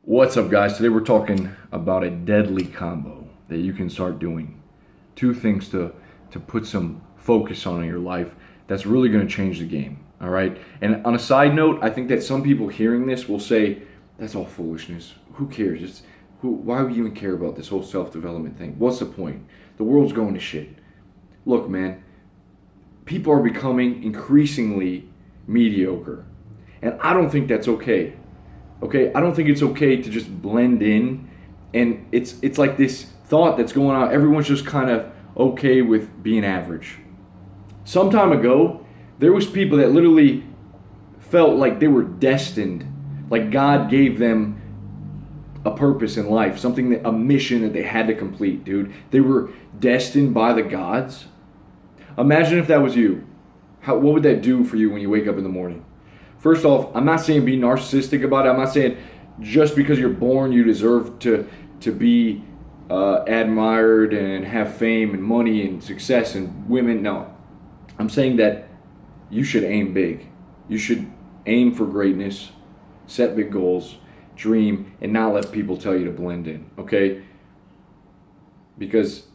What's up, guys? Today we're talking about a deadly combo that you can start doing. Two things to put some focus on in your life that's really going to change the game. All right. And on a side note, I think that some people hearing this will say, "That's all foolishness. Who cares? Why would you even care about this whole self-development thing? What's the point? The world's going to shit." Look, man. People are becoming increasingly mediocre, and I don't think that's okay. Okay, I don't think it's okay to just blend in, and it's like this thought that's going on. Everyone's just kind of okay with being average. Some time ago, there was people that literally felt like they were destined, like God gave them a purpose in life, a mission that they had to complete, dude. They were destined by the gods. Imagine if that was you. What would that do for you when you wake up in the morning? First off, I'm not saying be narcissistic about it. I'm not saying just because you're born you deserve to be admired and have fame and money and success and women. No, I'm saying that you should aim big. You should aim for greatness, set big goals, dream, and not let people tell you to blend in, okay? Because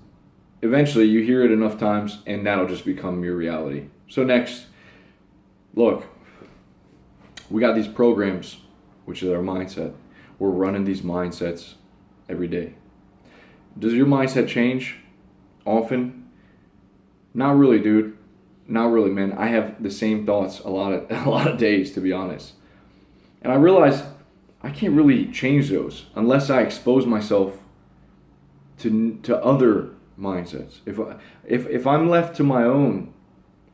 eventually you hear it enough times and that'll just become your reality. So next, look. We got these programs, which is our mindset. We're running these mindsets every day. Does your mindset change often? Not really, dude. Not really, man. I have the same thoughts a lot of days, to be honest. And I realize I can't really change those unless I expose myself to other mindsets. If I'm left to my own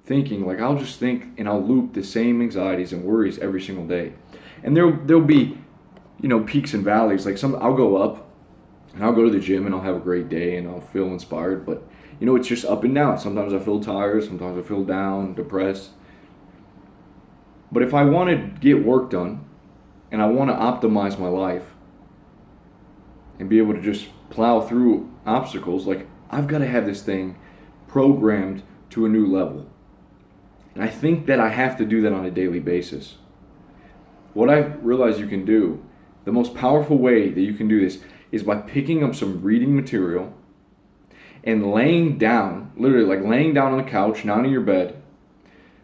thinking, like I'll just think and I'll loop the same anxieties and worries every single day. And there'll be, peaks and valleys. Like I'll go up and I'll go to the gym and I'll have a great day and I'll feel inspired, but it's just up and down. Sometimes I feel tired, sometimes I feel down, depressed. But if I want to get work done and I want to optimize my life and be able to just plow through obstacles, like I've got to have this thing programmed to a new level. And I think that I have to do that on a daily basis. What I've realized you can do, the most powerful way that you can do this is by picking up some reading material and laying down, literally like laying down on the couch, not in your bed.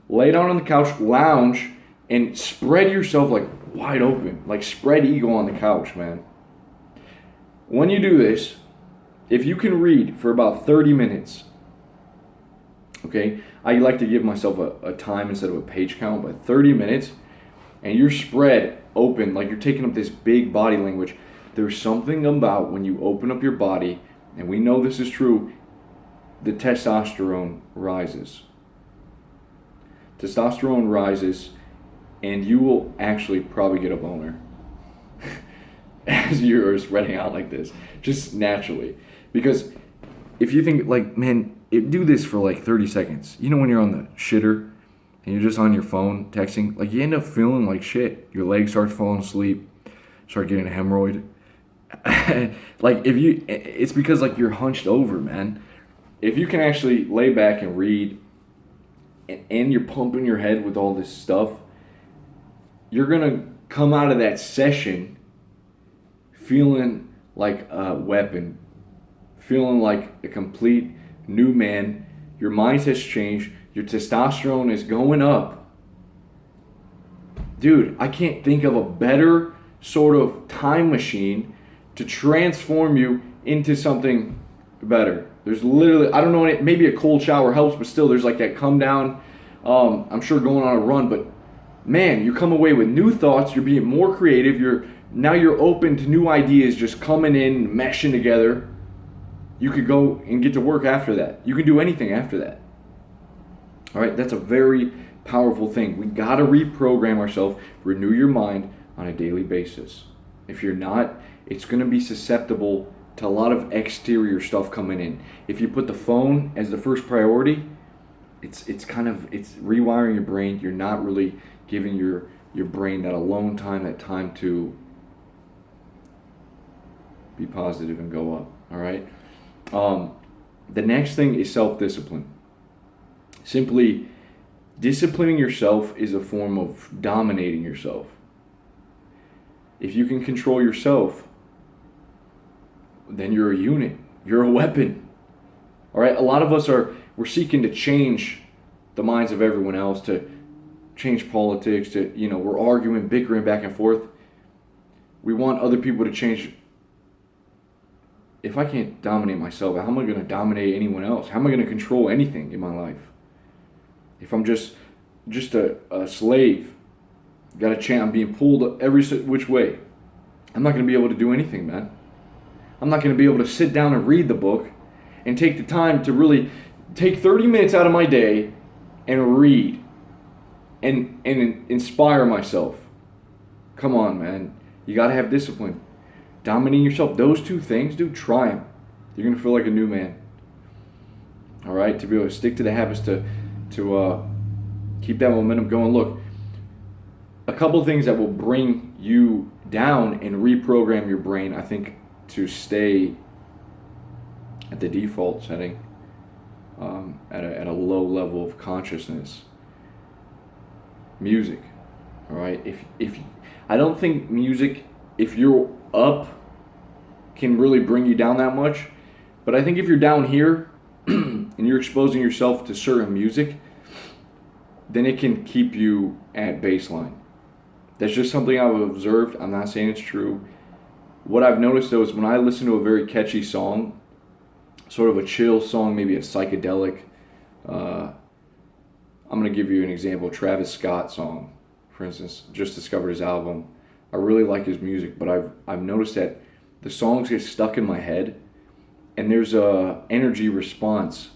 Lay down on the couch, lounge, and spread yourself like wide open, like spread eagle on the couch, man. When you do this, if you can read for about 30 minutes, okay, I like to give myself a time instead of a page count, but 30 minutes, and you're spread open, like you're taking up this big body language. There's something about when you open up your body, and we know this is true, the testosterone rises. Testosterone rises, and you will actually probably get a boner as you're spreading out like this, just naturally. Because if you think, like, man, do this for like 30 seconds. When you're on the shitter and you're just on your phone texting, like you end up feeling like shit. Your legs start falling asleep, start getting a hemorrhoid. Like it's because like you're hunched over, man. If you can actually lay back and read and you're pumping your head with all this stuff, you're going to come out of that session feeling like a weapon, feeling like a complete new man. Your mindset's changed. Your testosterone is going up. Dude, I can't think of a better sort of time machine to transform you into something better. There's literally, I don't know, maybe a cold shower helps, but still there's like that come down. I'm sure going on a run, but man, you come away with new thoughts. You're being more creative. Now you're open to new ideas just coming in, meshing together. You could go and get to work after that. You can do anything after that. All right, that's a very powerful thing. We got to reprogram ourselves, renew your mind on a daily basis. If you're not, it's going to be susceptible to a lot of exterior stuff coming in. If you put the phone as the first priority, it's rewiring your brain. You're not really giving your brain that alone time, that time to be positive and go up. All right. The next thing is self-discipline. Simply disciplining yourself is a form of dominating yourself. If you can control yourself, then you're a unit. You're a weapon. All right? A lot of us we're seeking to change the minds of everyone else, to change politics, to, we're arguing, bickering back and forth. We want other people to change. If I can't dominate myself, how am I going to dominate anyone else? How am I going to control anything in my life? If I'm just a slave, got a chance, I'm being pulled every which way, I'm not going to be able to do anything, man. I'm not going to be able to sit down and read the book and take the time to really take 30 minutes out of my day and read and inspire myself. Come on, man. You got to have discipline. Dominating yourself, those two things, dude, try them. You're going to feel like a new man. All right? To be able to stick to the habits, to keep that momentum going. Look, a couple of things that will bring you down and reprogram your brain, I think, to stay at the default setting, at a low level of consciousness. Music. All right? If I don't think music, if you're up, can really bring you down that much. But I think if you're down here and you're exposing yourself to certain music, then it can keep you at baseline. That's just something I've observed. I'm not saying it's true. What I've noticed though is when I listen to a very catchy song, sort of a chill song, maybe a psychedelic, I'm going to give you an example. Travis Scott song, for instance, just discovered his album. I really like his music, but I've noticed that the songs get stuck in my head, and there's a energy response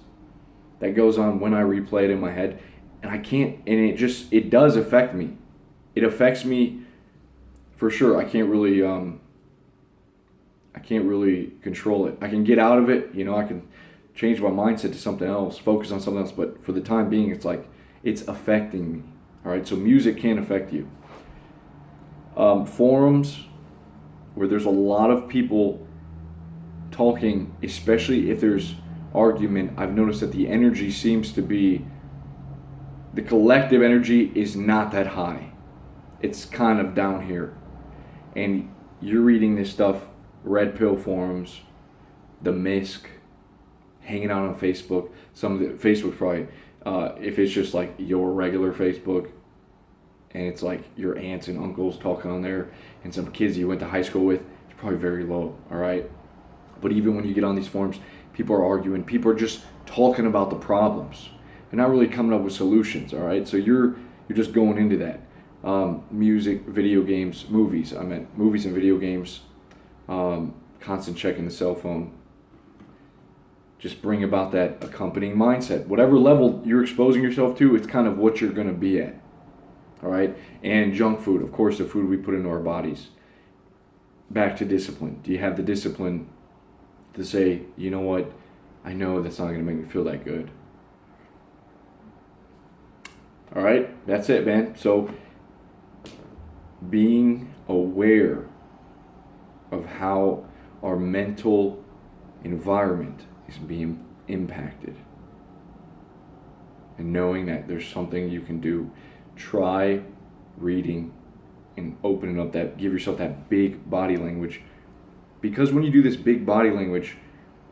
that goes on when I replay it in my head, and I can't, and it does affect me. It affects me for sure. I can't really control it. I can get out of it, I can change my mindset to something else, focus on something else, but for the time being, it's like, it's affecting me. All right, so music can affect you. Forums where there's a lot of people talking, especially if there's argument, I've noticed that the energy seems to be, the collective energy is not that high. It's kind of down here. And you're reading this stuff, Red Pill forums, the MISC, hanging out on Facebook. Some of the Facebook probably, if it's just like your regular Facebook, and it's like your aunts and uncles talking on there, and some kids you went to high school with, it's probably very low, all right? But even when you get on these forums, people are arguing, people are just talking about the problems. They're not really coming up with solutions, all right? So you're just going into that. Music, video games, movies. I meant movies and video games. Constant checking the cell phone. Just bring about that accompanying mindset. Whatever level you're exposing yourself to, it's kind of what you're going to be at. All right? And junk food, of course, the food we put into our bodies. Back to discipline. Do you have the discipline to say, you know what, I know that's not going to make me feel that good. All right? That's it, man. So being aware of how our mental environment is being impacted, and knowing that there's something you can do. Try reading and opening up that, give yourself that big body language, because when you do this big body language,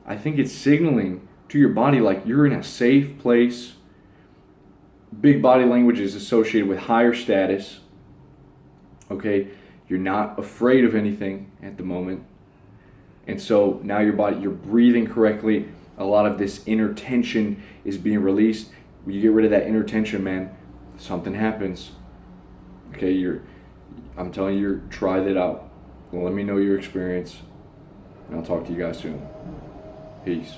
I think it's signaling to your body like you're in a safe place. Big body language is associated with higher status. Okay, you're not afraid of anything at the moment. And so now your body, you're breathing correctly. A lot of this inner tension is being released. When you get rid of that inner tension, man, something happens. Okay, I'm telling you, try that out. Well, let me know your experience, and I'll talk to you guys soon. Peace.